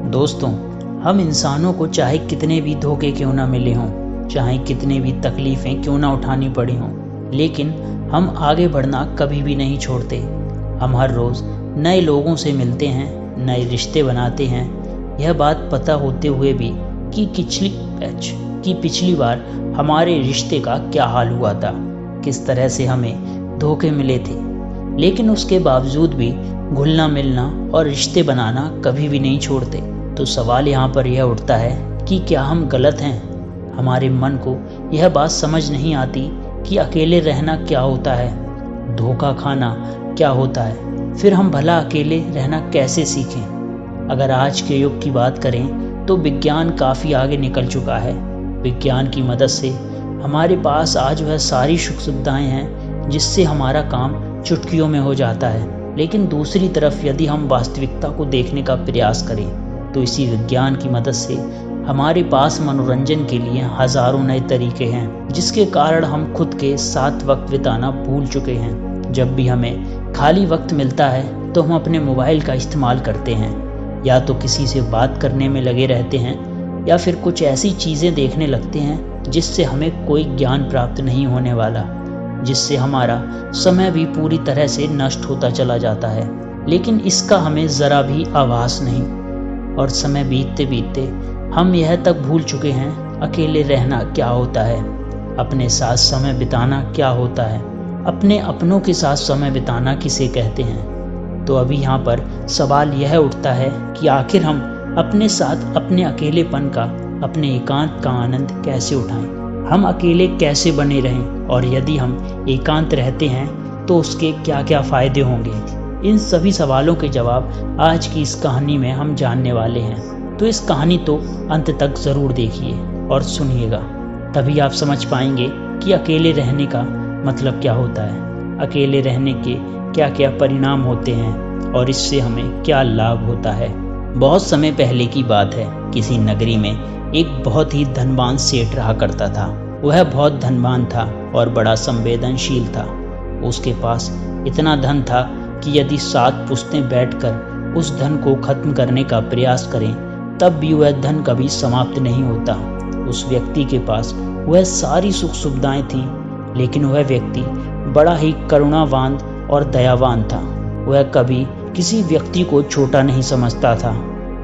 दोस्तों, हम इंसानों को चाहे कितने भी धोखे क्यों ना मिले हों, चाहे कितने भी तकलीफ़ें क्यों ना उठानी पड़ी हों, लेकिन हम आगे बढ़ना कभी भी नहीं छोड़ते। हम हर रोज़ नए लोगों से मिलते हैं, नए रिश्ते बनाते हैं। यह बात पता होते हुए भी कि पिछली बार हमारे रिश्ते का क्या हाल हुआ था, किस तरह से हमें धोखे मिले थे, लेकिन उसके बावजूद भी घुलना मिलना और रिश्ते बनाना कभी भी नहीं छोड़ते। तो सवाल यहाँ पर यह उठता है कि क्या हम गलत हैं? हमारे मन को यह बात समझ नहीं आती कि अकेले रहना क्या होता है, धोखा खाना क्या होता है, फिर हम भला अकेले रहना कैसे सीखें। अगर आज के युग की बात करें तो विज्ञान काफ़ी आगे निकल चुका है। विज्ञान की मदद से हमारे पास आज वह सारी सुख सुविधाएँ हैं जिससे हमारा काम चुटकियों में हो जाता है। लेकिन दूसरी तरफ यदि हम वास्तविकता को देखने का प्रयास करें तो इसी विज्ञान की मदद से हमारे पास मनोरंजन के लिए हजारों नए तरीके हैं, जिसके कारण हम खुद के साथ वक्त बिताना भूल चुके हैं। जब भी हमें खाली वक्त मिलता है तो हम अपने मोबाइल का इस्तेमाल करते हैं, या तो किसी से बात करने में लगे रहते हैं या फिर कुछ ऐसी चीज़ें देखने लगते हैं जिससे हमें कोई ज्ञान प्राप्त नहीं होने वाला, जिससे हमारा समय भी पूरी तरह से नष्ट होता चला जाता है, लेकिन इसका हमें ज़रा भी आभास नहीं। और समय बीतते बीतते हम यह तक भूल चुके हैं अकेले रहना क्या होता है, अपने साथ समय बिताना क्या होता है, अपने अपनों के साथ समय बिताना किसे कहते हैं। तो अभी यहाँ पर सवाल यह उठता है कि आखिर हम अपने साथ अपने अकेलेपन का, अपने एकांत का आनंद कैसे उठाएं, हम अकेले कैसे बने रहें, और यदि हम एकांत रहते हैं तो उसके क्या क्या फ़ायदे होंगे। इन सभी सवालों के जवाब आज की इस कहानी में हम जानने वाले हैं। तो इस कहानी तो अंत तक ज़रूर देखिए और सुनिएगा, तभी आप समझ पाएंगे कि अकेले रहने का मतलब क्या होता है, अकेले रहने के क्या क्या परिणाम होते हैं और इससे हमें क्या लाभ होता है। बहुत समय पहले की बात है, किसी नगरी में एक बहुत ही धनवान सेठ रहा करता था। वह बहुत धनवान था और बड़ा संवेदनशील था। उसके पास इतना धन था कि यदि 7 पुश्तें बैठकर उस धन को खत्म करने का प्रयास करें तब भी वह धन कभी समाप्त नहीं होता। उस व्यक्ति के पास वह सारी सुख सुविधाएं थीं, लेकिन वह व्यक्ति बड़ा ही करुणावान और दयावान था। वह कभी किसी व्यक्ति को छोटा नहीं समझता था,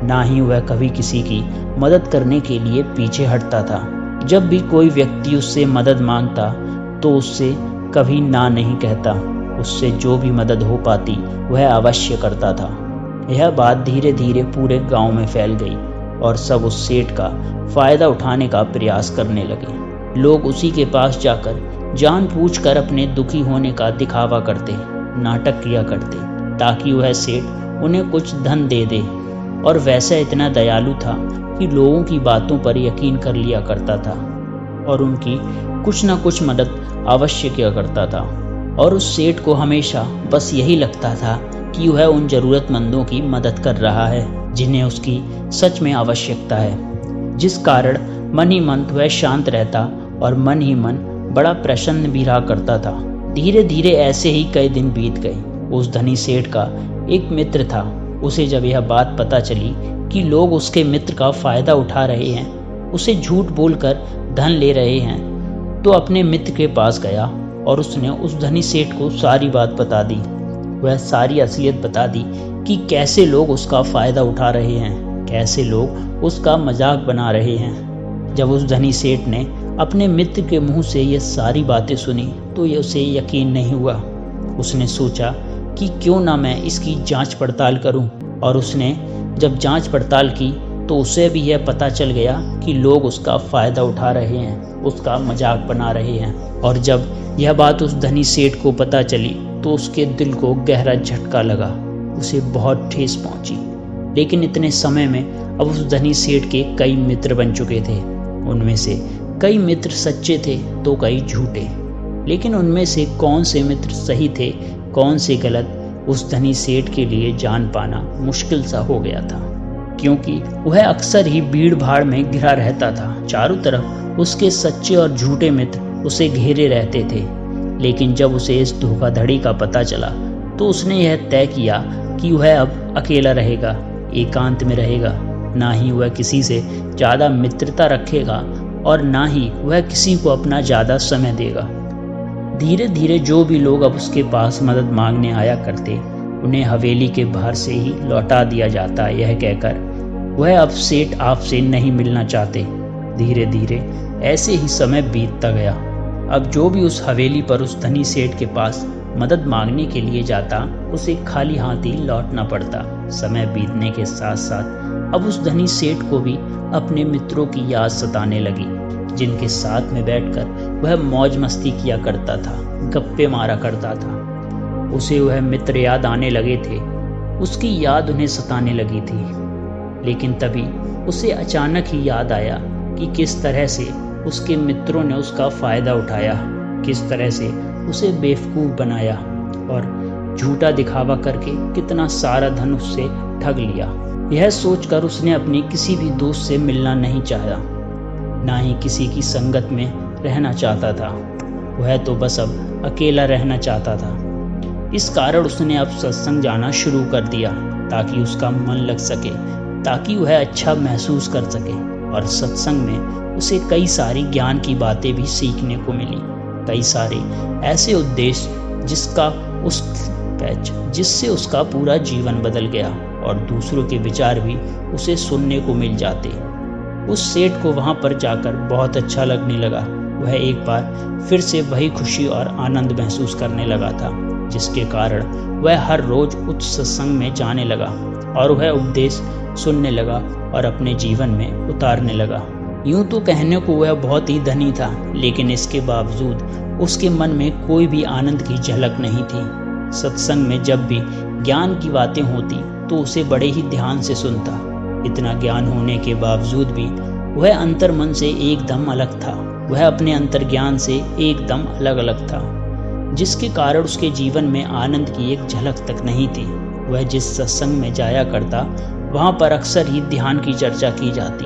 ना ही वह कभी किसी की मदद करने के लिए पीछे हटता था। जब भी कोई व्यक्ति उससे मदद मांगता तो उससे कभी ना नहीं कहता। उससे जो भी मदद हो पाती वह अवश्य करता था। यह बात धीरे धीरे पूरे गांव में फैल गई और सब उस सेठ का फ़ायदा उठाने का प्रयास करने लगे। लोग उसी के पास जाकर जानबूझकर अपने दुखी होने का दिखावा करते, नाटक किया करते, ताकि वह सेठ उन्हें कुछ धन दे दे। और वैसा इतना दयालु था कि लोगों की बातों पर यकीन कर लिया करता था और उनकी कुछ न कुछ मदद अवश्य किया करता था। और उस सेठ को हमेशा बस यही लगता था कि वह उन ज़रूरतमंदों की मदद कर रहा है जिन्हें उसकी सच में आवश्यकता है, जिस कारण मन ही मन वह शांत रहता और मन ही मन बड़ा प्रसन्न भी रहा करता था। धीरे धीरे ऐसे ही कई दिन बीत गए। उस धनी सेठ का एक मित्र था। उसे जब यह बात पता चली कि लोग उसके मित्र का फ़ायदा उठा रहे हैं, उसे झूठ बोलकर धन ले रहे हैं, तो अपने मित्र के पास गया और उसने उस धनी सेठ को सारी बात बता दी। वह सारी असलियत बता दी कि कैसे लोग उसका फ़ायदा उठा रहे हैं, कैसे लोग उसका मजाक बना रहे हैं। जब उस धनी सेठ ने अपने मित्र के मुंह से ये सारी बातें सुनी तो ये उसे यकीन नहीं हुआ। उसने सोचा कि क्यों ना मैं इसकी जांच पड़ताल करूं, और उसने जब जांच पड़ताल की तो उसे भी यह पता चल गया कि लोग उसका फ़ायदा उठा रहे हैं, उसका मजाक बना रहे हैं। और जब यह बात उस धनी सेठ को पता चली तो उसके दिल को गहरा झटका लगा, उसे बहुत ठेस पहुंची। लेकिन इतने समय में अब उस धनी सेठ के कई मित्र बन चुके थे। उनमें से कई मित्र सच्चे थे तो कई झूठे, लेकिन उनमें से कौन से मित्र सही थे, कौन से गलत, उस धनी सेठ के लिए जान पाना मुश्किल सा हो गया था, क्योंकि वह अक्सर ही भीड़ भाड़ में घिरा रहता था। चारों तरफ उसके सच्चे और झूठे मित्र उसे घेरे रहते थे। लेकिन जब उसे इस धोखाधड़ी का पता चला तो उसने यह तय किया कि वह अब अकेला रहेगा, एकांत में रहेगा, ना ही वह किसी से ज़्यादा मित्रता रखेगा और ना ही वह किसी को अपना ज़्यादा समय देगा। धीरे धीरे जो भी लोग अब उसके पास मदद मांगने आया करते, उन्हें हवेली के बाहर से ही लौटा दिया जाता, यह कहकर वह अब सेठ आपसे नहीं मिलना चाहते। धीरे धीरे ऐसे ही समय बीतता गया। अब जो भी उस हवेली पर उस धनी सेठ के पास मदद मांगने के लिए जाता, उसे खाली हाथ ही लौटना पड़ता। समय बीतने के साथ साथ अब उस धनी सेठ को भी अपने मित्रों की याद सताने लगी, जिनके साथ में बैठकर वह मौज मस्ती किया करता था, गप्पे मारा करता था। उसे वह मित्र याद आने लगे थे, उसकी याद उन्हें सताने लगी थी। लेकिन तभी उसे अचानक ही याद आया कि किस तरह से उसके मित्रों ने उसका फ़ायदा उठाया, किस तरह से उसे बेवकूफ़ बनाया और झूठा दिखावा करके कितना सारा धन उससे ठग लिया। यह सोचकर उसने अपने किसी भी दोस्त से मिलना नहीं चाहा, ना ही किसी की संगत में रहना चाहता था। वह तो बस अब अकेला रहना चाहता था। इस कारण उसने अब सत्संग जाना शुरू कर दिया, ताकि उसका मन लग सके, ताकि वह अच्छा महसूस कर सके। और सत्संग में उसे कई सारी ज्ञान की बातें भी सीखने को मिली, कई सारे ऐसे उद्देश्य जिससे उसका पूरा जीवन बदल गया और दूसरों के विचार भी उसे सुनने को मिल जाते। उस सेठ को वहाँ पर जाकर बहुत अच्छा लगने लगा। वह एक बार फिर से वही खुशी और आनंद महसूस करने लगा था, जिसके कारण वह हर रोज उस सत्संग में जाने लगा और वह उपदेश सुनने लगा और अपने जीवन में उतारने लगा। यूं तो कहने को वह बहुत ही धनी था, लेकिन इसके बावजूद उसके मन में कोई भी आनंद की झलक नहीं थी। सत्संग में जब भी ज्ञान की बातें होती तो उसे बड़े ही ध्यान से सुनता। इतना ज्ञान होने के बावजूद भी वह अंतर मन से एकदम अलग था। वह अपने अंतर ज्ञान से एकदम अलग अलग था, जिसके कारण उसके जीवन में आनंद की एक झलक तक नहीं थी। वह जिस सत्संग में जाया करता, वहाँ पर अक्सर ही ध्यान की चर्चा की जाती,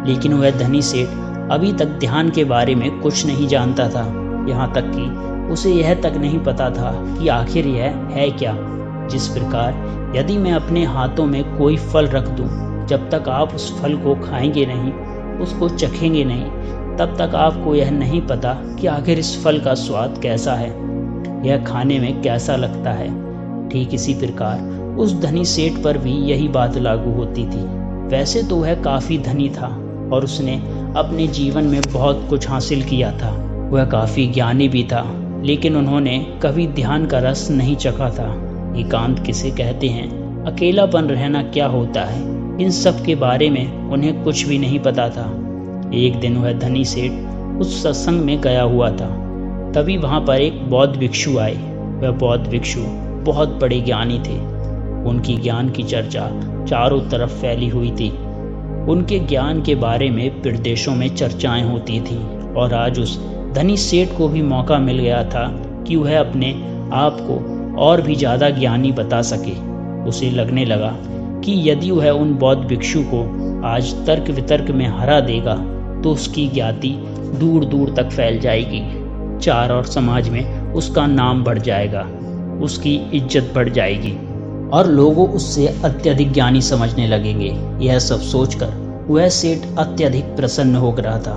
लेकिन वह धनी सेठ अभी तक ध्यान के बारे में कुछ नहीं जानता था। यहाँ तक कि उसे यह तक नहीं पता था कि आखिर यह है क्या। जिस प्रकार यदि मैं अपने हाथों में कोई फल रख दूं, जब तक आप उस फल को खाएंगे नहीं, उसको चखेंगे नहीं, तब तक आपको यह नहीं पता कि आखिर इस फल का स्वाद कैसा है, यह खाने में कैसा लगता है। ठीक इसी प्रकार उस धनी सेठ पर भी यही बात लागू होती थी। वैसे तो वह काफ़ी धनी था और उसने अपने जीवन में बहुत कुछ हासिल किया था। वह काफ़ी ज्ञानी भी था, लेकिन उन्होंने कभी ध्यान का रस नहीं चखा था। एकांत किसे कहते हैं, अकेलापन रहना क्या होता है, इन सब के बारे में उन्हें कुछ भी नहीं पता था। एक दिन वह धनी सेठ उस सत्संग में गया हुआ था। तभी वहाँ पर एक बौद्ध भिक्षु आए। वह बौद्ध भिक्षु बहुत बड़े ज्ञानी थे। उनकी ज्ञान की चर्चा चारों तरफ फैली हुई थी। उनके ज्ञान के बारे में प्रदेशों में चर्चाएं होती थीं और आज उस धनी सेठ को भी मौका मिल गया था कि वह अपने आप को और भी ज़्यादा ज्ञानी बता सके। उसे लगने लगा कि यदि वह उन बौद्ध भिक्षु को आज तर्क वितर्क में हरा देगा तो उसकी ज्ञाति दूर दूर तक फैल जाएगी, चार और समाज में उसका नाम बढ़ जाएगा, उसकी इज्जत बढ़ जाएगी और लोगों उससे अत्यधिक ज्ञानी समझने लगेंगे। यह सब सोचकर वह सेठ अत्यधिक प्रसन्न हो रहा था।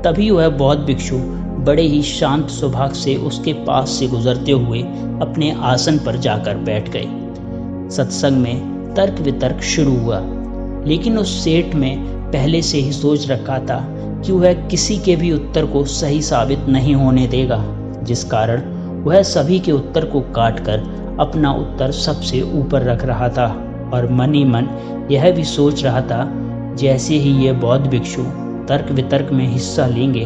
तभी वह बौद्ध भिक्षु बड़े ही शांत स्वभाव से उसके पास से गुजरते हुए अपने आसन पर जाकर बैठ गए। सत्संग में तर्क वितर्क शुरू हुआ, लेकिन उस सेठ में पहले से ही सोच रखा था कि वह किसी के भी उत्तर को सही साबित नहीं होने देगा, जिस कारण वह सभी के उत्तर को काटकर अपना उत्तर सबसे ऊपर रख रहा था और मन ही मन यह भी सोच रहा था, जैसे ही ये बौद्ध भिक्षु तर्क वितर्क में हिस्सा लेंगे,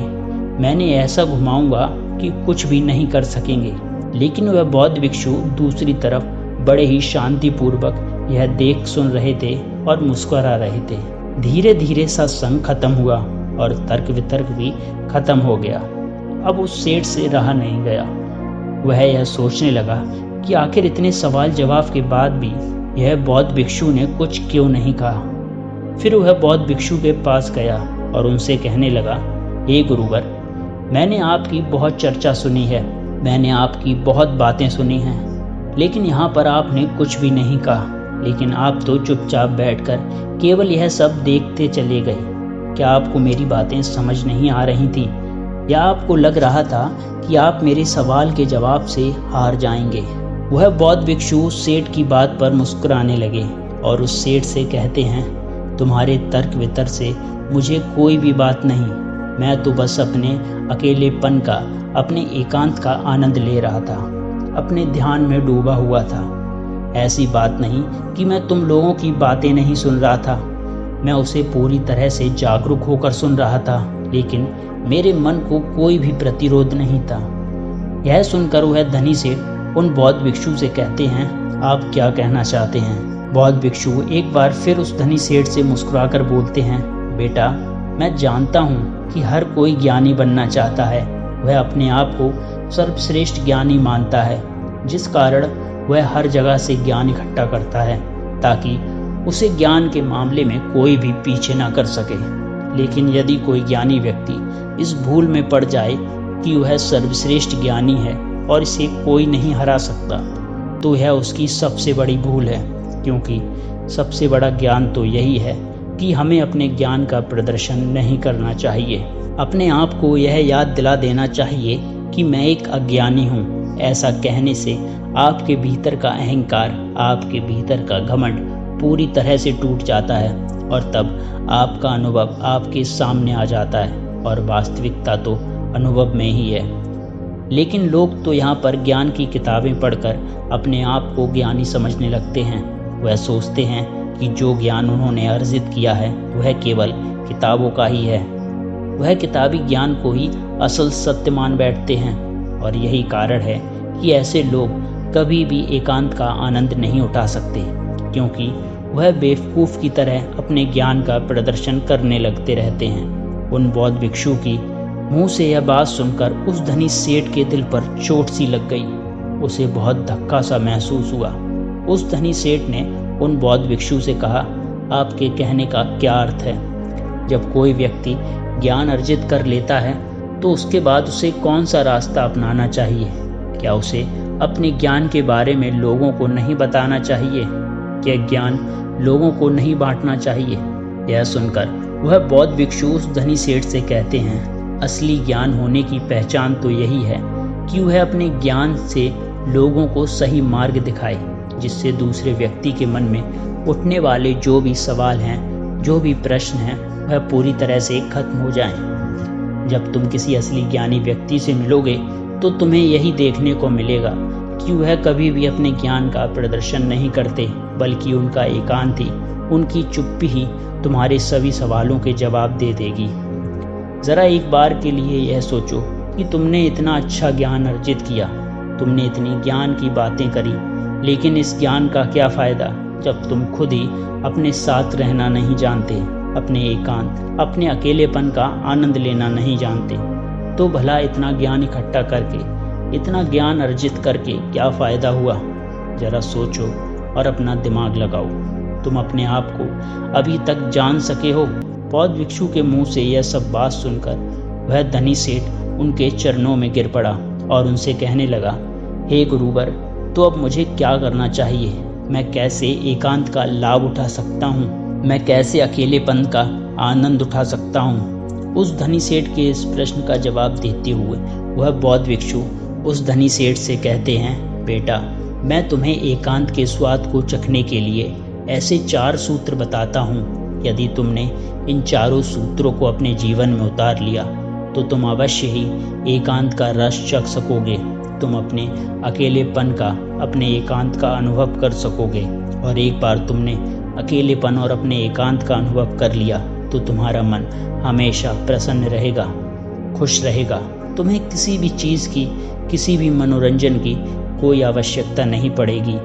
मैंने ऐसा घुमाऊंगा कि कुछ भी नहीं कर सकेंगे। लेकिन वह बौद्ध भिक्षु दूसरी तरफ बड़े ही शांतिपूर्वक यह देख सुन रहे थे और मुस्कुरा रहे थे। धीरे धीरे सत्संग खत्म हुआ और तर्क वितर्क भी खत्म हो गया। अब उस सेठ से रहा नहीं गया। वह यह सोचने लगा कि आखिर इतने सवाल जवाब के बाद भी यह बौद्ध भिक्षु ने कुछ क्यों नहीं कहा। फिर वह बौद्ध भिक्षु के पास गया और उनसे कहने लगा, हे गुरुवर, मैंने आपकी बहुत चर्चा सुनी है, मैंने आपकी बहुत बातें सुनी हैं, लेकिन यहाँ पर आपने कुछ भी नहीं कहा। लेकिन आप तो चुपचाप बैठकर केवल यह सब देखते चले गए। क्या आपको मेरी बातें समझ नहीं आ रही थी, या आपको लग रहा था कि आप मेरे सवाल के जवाब से हार जाएंगे? वह बौद्ध भिक्षु सेठ की बात पर मुस्कुराने लगे और उस सेठ से कहते हैं, तुम्हारे तर्क वितर्क से मुझे कोई भी बात नहीं, मैं तो बस अपने अकेलेपन का, अपने एकांत का आनंद ले रहा था, अपने ध्यान में डूबा हुआ था। ऐसी बात नहीं कि मैं तुम लोगों की बातें नहीं सुन रहा था, मैं उसे पूरी तरह से जागरूक होकर सुन रहा था, लेकिन मेरे मन को कोई भी प्रतिरोध नहीं था। यह सुनकर वह धनी सेठ उन बौद्ध भिक्षु से कहते हैं, आप क्या कहना चाहते हैं? बौद्ध भिक्षु एक बार फिर उस धनी सेठ से मुस्कुराकर बोलते हैं, बेटा, मैं जानता हूँ कि हर कोई ज्ञानी बनना चाहता है। वह अपने आप को सर्वश्रेष्ठ ज्ञानी मानता है, जिस कारण वह हर जगह से ज्ञान इकट्ठा करता है ताकि उसे ज्ञान के मामले में कोई भी पीछे ना कर सके। लेकिन यदि कोई ज्ञानी व्यक्ति इस भूल में पड़ जाए कि वह सर्वश्रेष्ठ ज्ञानी है और इसे कोई नहीं हरा सकता, तो यह उसकी सबसे बड़ी भूल है, क्योंकि सबसे बड़ा ज्ञान तो यही है कि हमें अपने ज्ञान का प्रदर्शन नहीं करना चाहिए। अपने आप को यह याद दिला देना चाहिए कि मैं एक अज्ञानी हूँ। ऐसा कहने से आपके भीतर का अहंकार, आपके भीतर का घमंड पूरी तरह से टूट जाता है और तब आपका अनुभव आपके सामने आ जाता है और वास्तविकता तो अनुभव में ही है। लेकिन लोग तो यहाँ पर ज्ञान की किताबें पढ़कर अपने आप को ज्ञानी समझने लगते हैं। वह सोचते हैं कि जो ज्ञान उन्होंने अर्जित किया है वह केवल किताबों का ही है। वह किताबी ज्ञान को ही असल सत्य मान बैठते हैं और यही कारण है कि ऐसे लोग कभी भी एकांत का आनंद नहीं उठा सकते, क्योंकि वह बेवकूफ़ की तरह अपने ज्ञान का प्रदर्शन करने लगते रहते हैं। उन बौद्ध भिक्षु की मुंह से यह बात सुनकर उस धनी सेठ के दिल पर चोट सी लग गई। उसे बहुत धक्का सा महसूस हुआ। उस धनी सेठ ने उन बौद्ध भिक्षु से कहा, आपके कहने का क्या अर्थ है? जब कोई व्यक्ति ज्ञान अर्जित कर लेता है तो उसके बाद उसे कौन सा रास्ता अपनाना चाहिए? क्या उसे अपने ज्ञान के बारे में लोगों को नहीं बताना चाहिए? क्या ज्ञान लोगों को नहीं बांटना चाहिए? यह सुनकर वह बौद्ध भिक्षु उस धनी सेठ से कहते हैं, असली ज्ञान होने की पहचान तो यही है कि वह अपने ज्ञान से लोगों को सही मार्ग दिखाए, जिससे दूसरे व्यक्ति के मन में उठने वाले जो भी सवाल हैं, जो भी प्रश्न हैं, वह पूरी तरह से खत्म हो जाएं। जब तुम किसी असली ज्ञानी व्यक्ति से मिलोगे तो तुम्हें यही देखने को मिलेगा कि वह कभी भी अपने ज्ञान का प्रदर्शन नहीं करते, बल्कि उनका एकांत ही, उनकी चुप्पी ही तुम्हारे सभी सवालों के जवाब दे देगी। ज़रा एक बार के लिए यह सोचो कि तुमने इतना अच्छा ज्ञान अर्जित किया, तुमने इतनी ज्ञान की बातें करी, लेकिन इस ज्ञान का क्या फ़ायदा जब तुम खुद ही अपने साथ रहना नहीं जानते, अपने एकांत, अपने अकेलेपन का आनंद लेना नहीं जानते? तो भला इतना ज्ञान इकट्ठा करके, इतना ज्ञान अर्जित करके क्या फ़ायदा हुआ? ज़रा सोचो और अपना दिमाग लगाओ। तुम अपने आप को अभी तक जान सके हो? बौद्ध भिक्षु के मुंह से यह सब बात सुनकर वह धनी सेठ उनके चरणों में गिर पड़ा और उनसे कहने लगा, हे गुरुवर, तो अब मुझे क्या करना चाहिए? मैं कैसे एकांत का लाभ उठा सकता हूँ? मैं कैसे अकेलेपन का आनंद उठा सकता हूँ? उस धनी सेठ के इस प्रश्न का जवाब देते हुए वह बौद्ध भिक्षु उस धनी सेठ से कहते हैं, बेटा, मैं तुम्हें एकांत के स्वाद को चखने के लिए ऐसे 4 सूत्र बताता हूँ। यदि तुमने इन चारों सूत्रों को अपने जीवन में उतार लिया तो तुम अवश्य ही एकांत का रस चख सकोगे। तुम अपने अकेलेपन का, अपने एकांत का अनुभव कर सकोगे। और एक बार तुमने अकेलेपन और अपने एकांत का अनुभव कर लिया तो तुम्हारा मन हमेशा प्रसन्न रहेगा, खुश रहेगा। तुम्हें किसी भी चीज़ की, किसी भी मनोरंजन की कोई आवश्यकता नहीं पड़ेगी।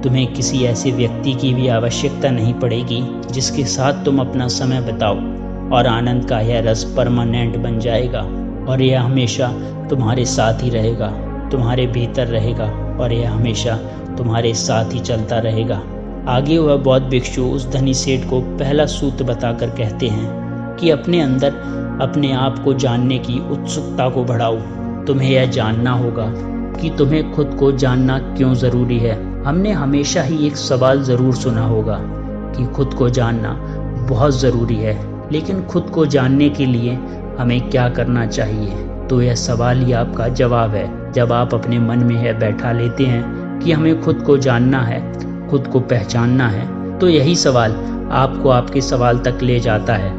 तुम्हें किसी ऐसे व्यक्ति की भी आवश्यकता नहीं पड़ेगी जिसके साथ तुम अपना समय बिताओ, और आनंद का यह रस परमानेंट बन जाएगा और यह हमेशा तुम्हारे साथ ही रहेगा, तुम्हारे भीतर रहेगा और यह हमेशा तुम्हारे साथ ही चलता रहेगा। आगे वह बौद्ध भिक्षु उस धनी सेठ को पहला सूत्र बताकर कहते हैं कि अपने अंदर अपने आप को जानने की उत्सुकता को बढ़ाओ। तुम्हें यह जानना होगा कि तुम्हें खुद को जानना क्यों ज़रूरी है। हमने हमेशा ही एक सवाल ज़रूर सुना होगा कि खुद को जानना बहुत ज़रूरी है, लेकिन खुद को जानने के लिए हमें क्या करना चाहिए। तो यह सवाल ही आपका जवाब है। जब आप अपने मन में यह बैठा लेते हैं कि हमें खुद को जानना है, खुद को पहचानना है, तो यही सवाल आपको आपके सवाल तक ले जाता है।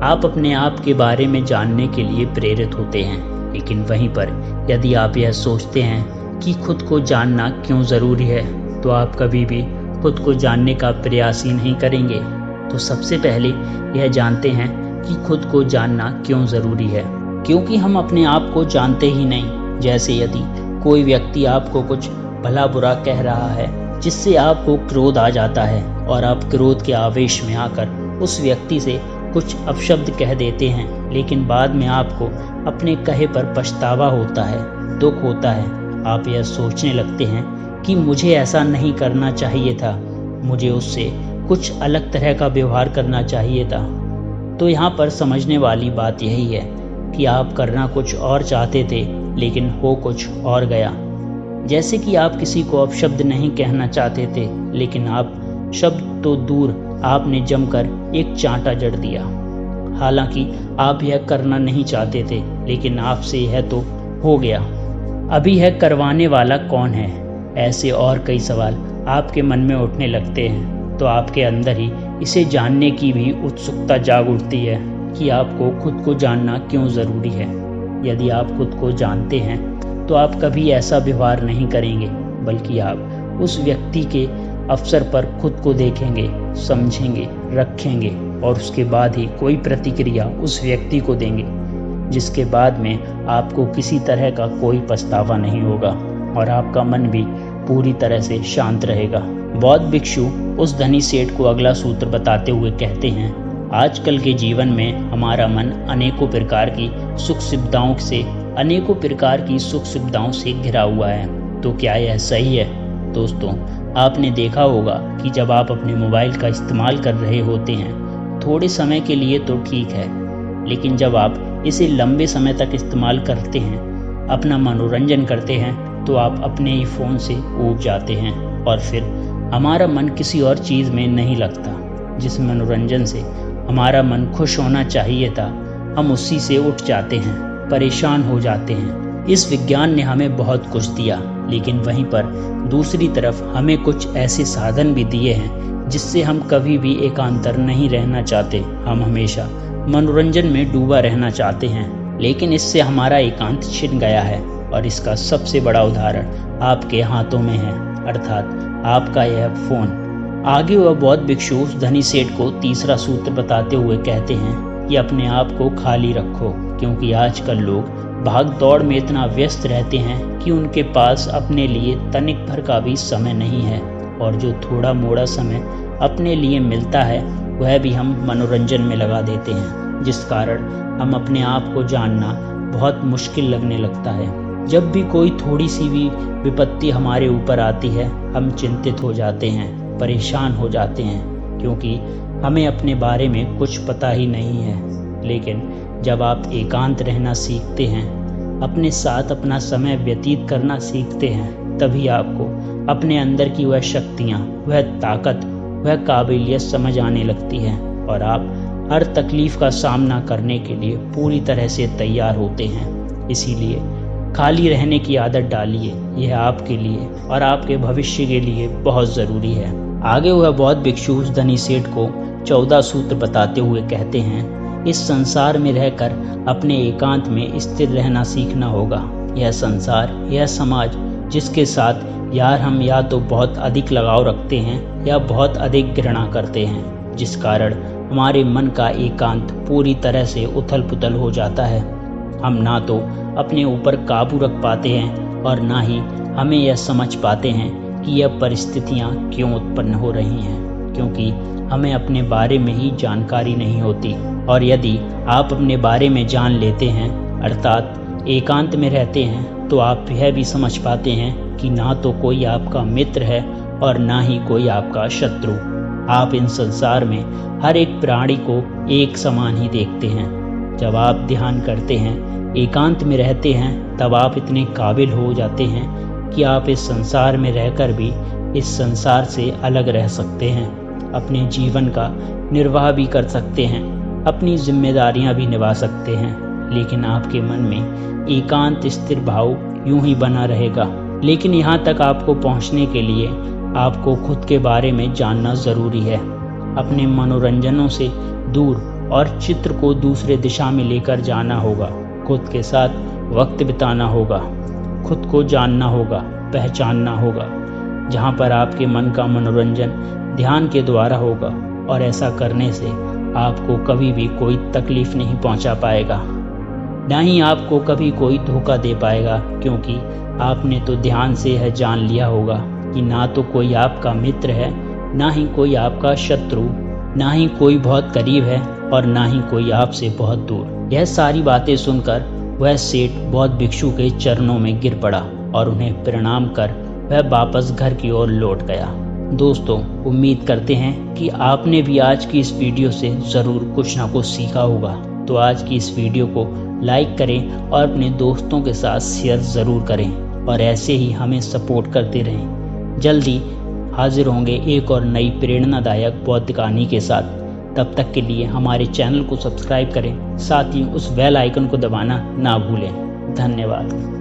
आप अपने आप के बारे में जानने के लिए प्रेरित होते हैं, लेकिन वहीं पर यदि आप यह सोचते हैं कि खुद को जानना क्यों ज़रूरी है, तो आप कभी भी खुद को जानने का प्रयास ही नहीं करेंगे। तो सबसे पहले यह जानते हैं कि खुद को जानना क्यों ज़रूरी है। क्योंकि हम अपने आप को जानते ही नहीं। जैसे यदि कोई व्यक्ति आपको कुछ भला बुरा कह रहा है, जिससे आपको क्रोध आ जाता है और आप क्रोध के आवेश में आकर उस व्यक्ति से कुछ अपशब्द कह देते हैं, लेकिन बाद में आपको अपने कहे पर पछतावा होता है, दुख होता है। आप यह सोचने लगते हैं कि मुझे ऐसा नहीं करना चाहिए था, मुझे उससे कुछ अलग तरह का व्यवहार करना चाहिए था। तो यहाँ पर समझने वाली बात यही है कि आप करना कुछ और चाहते थे, लेकिन हो कुछ और गया। जैसे कि आप किसी को अपशब्द नहीं कहना चाहते थे, लेकिन आप शब्द तो दूर, आपने जमकर एक चांटा जड़ दिया। हालांकि आप यह करना नहीं चाहते थे, लेकिन आपसे यह तो हो गया। अभी यह करवाने वाला कौन है? ऐसे और कई सवाल आपके मन में उठने लगते हैं। तो आपके अंदर ही इसे जानने की भी उत्सुकता जाग उठती है कि आपको खुद को जानना क्यों ज़रूरी है। यदि आप खुद को जानते हैं तो आप कभी ऐसा व्यवहार नहीं करेंगे, बल्कि आप उस व्यक्ति के अवसर पर खुद को देखेंगे, समझेंगे, रखेंगे और उसके बाद ही कोई प्रतिक्रिया उस व्यक्ति को देंगे, जिसके बाद में आपको किसी तरह का कोई पछतावा नहीं होगा और आपका मन भी पूरी तरह से शांत रहेगा। बौद्ध भिक्षु उस धनी सेठ को अगला सूत्र बताते हुए कहते हैं, आजकल के जीवन में हमारा मन अनेकों प्रकार की सुख सुविधाओं से घिरा हुआ है। तो क्या यह सही है? दोस्तों, आपने देखा होगा कि जब आप अपने मोबाइल का इस्तेमाल कर रहे होते हैं, थोड़े समय के लिए तो ठीक है, लेकिन जब आप इसे लंबे समय तक इस्तेमाल करते हैं, अपना मनोरंजन करते हैं, तो आप अपने ही फ़ोन से ऊब जाते हैं और फिर हमारा मन किसी और चीज़ में नहीं लगता। जिस मनोरंजन से हमारा मन खुश होना चाहिए था, हम उसी से उठ जाते हैं, परेशान हो जाते हैं। इस विज्ञान ने हमें बहुत कुछ दिया, लेकिन वहीं पर दूसरी तरफ हमें कुछ ऐसे साधन भी दिए हैं जिससे हम कभी भी एकांतर नहीं रहना चाहते। हम हमेशा मनोरंजन में डूबा रहना चाहते हैं, लेकिन इससे हमारा एकांत छिन गया है और इसका सबसे बड़ा उदाहरण आपके हाथों में है, अर्थात आपका यह फोन। आगे वह बौद्ध भिक्षु उस धनी सेठ को तीसरा सूत्र बताते हुए कहते हैं कि अपने आप को खाली रखो, क्योंकि आजकल लोग भाग दौड़ में इतना व्यस्त रहते हैं कि उनके पास अपने लिए तनिक भर का भी समय नहीं है, और जो थोड़ा मोड़ा समय अपने लिए मिलता है वह भी हम मनोरंजन में लगा देते हैं, जिस कारण हम अपने आप को जानना बहुत मुश्किल लगने लगता है। जब भी कोई थोड़ी सी भी विपत्ति हमारे ऊपर आती है, हम चिंतित हो जाते हैं, परेशान हो जाते हैं, क्योंकि हमें अपने बारे में कुछ पता ही नहीं है। लेकिन जब आप एकांत रहना सीखते हैं, अपने साथ अपना समय व्यतीत करना सीखते हैं, तभी आपको अपने अंदर की वह शक्तियाँ, वह ताकत, वह काबिलियत समझ आने लगती है और आप हर तकलीफ का सामना करने के लिए पूरी तरह से तैयार होते हैं। इसीलिए खाली रहने की आदत डालिए, यह आपके लिए और आपके भविष्य के लिए बहुत ज़रूरी है। आगे वह बौद्ध भिक्षु उस धनी सेठ को 14 सूत्र बताते हुए कहते हैं, इस संसार में रहकर अपने एकांत में स्थिर रहना सीखना होगा। यह संसार, यह समाज जिसके साथ यार हम या तो बहुत अधिक लगाव रखते हैं या बहुत अधिक घृणा करते हैं, जिस कारण हमारे मन का एकांत पूरी तरह से उथल पुथल हो जाता है। हम ना तो अपने ऊपर काबू रख पाते हैं और ना ही हमें यह समझ पाते हैं कि यह परिस्थितियाँ क्यों उत्पन्न हो रही हैं, क्योंकि हमें अपने बारे में ही जानकारी नहीं होती। और यदि आप अपने बारे में जान लेते हैं, अर्थात एकांत में रहते हैं, तो आप यह भी समझ पाते हैं कि ना तो कोई आपका मित्र है और ना ही कोई आपका शत्रु। आप इन संसार में हर एक प्राणी को एक समान ही देखते हैं। जब आप ध्यान करते हैं, एकांत में रहते हैं, तब आप इतने काबिल हो जाते हैं कि आप इस संसार में रहकर भी इस संसार से अलग रह सकते हैं, अपने जीवन का निर्वाह भी कर सकते हैं, अपनी जिम्मेदारियां भी निभा सकते हैं, लेकिन आपके मन में एकांत स्थिर भाव यूं ही बना रहेगा। लेकिन यहाँ तक आपको पहुँचने के लिए आपको खुद के बारे में जानना ज़रूरी है। अपने मनोरंजनों से दूर और चित्र को दूसरे दिशा में लेकर जाना होगा। खुद के साथ वक्त बिताना होगा, खुद को जानना होगा, पहचानना होगा। जहाँ पर आपके मन का मनोरंजन ध्यान के द्वारा होगा, और ऐसा करने से आपको कभी भी कोई तकलीफ नहीं पहुँचा पाएगा, ना ही आपको कभी कोई धोखा दे पाएगा, क्योंकि आपने तो ध्यान से यह जान लिया होगा कि ना तो कोई आपका मित्र है, ना ही कोई आपका शत्रु, ना ही कोई बहुत करीब है और ना ही कोई आपसे बहुत दूर। यह सारी बातें सुनकर वह सेठ बौद्ध भिक्षु के चरणों में गिर पड़ा और उन्हें प्रणाम कर वह वापस घर की ओर लौट गया। दोस्तों, उम्मीद करते हैं कि आपने भी आज की इस वीडियो से ज़रूर कुछ ना कुछ सीखा होगा। तो आज की इस वीडियो को लाइक करें और अपने दोस्तों के साथ शेयर ज़रूर करें, और ऐसे ही हमें सपोर्ट करते रहें। जल्दी हाजिर होंगे एक और नई प्रेरणादायक बौद्ध कहानी के साथ। तब तक के लिए हमारे चैनल को सब्सक्राइब करें, साथ ही उस बेल आइकन को दबाना ना भूलें। धन्यवाद।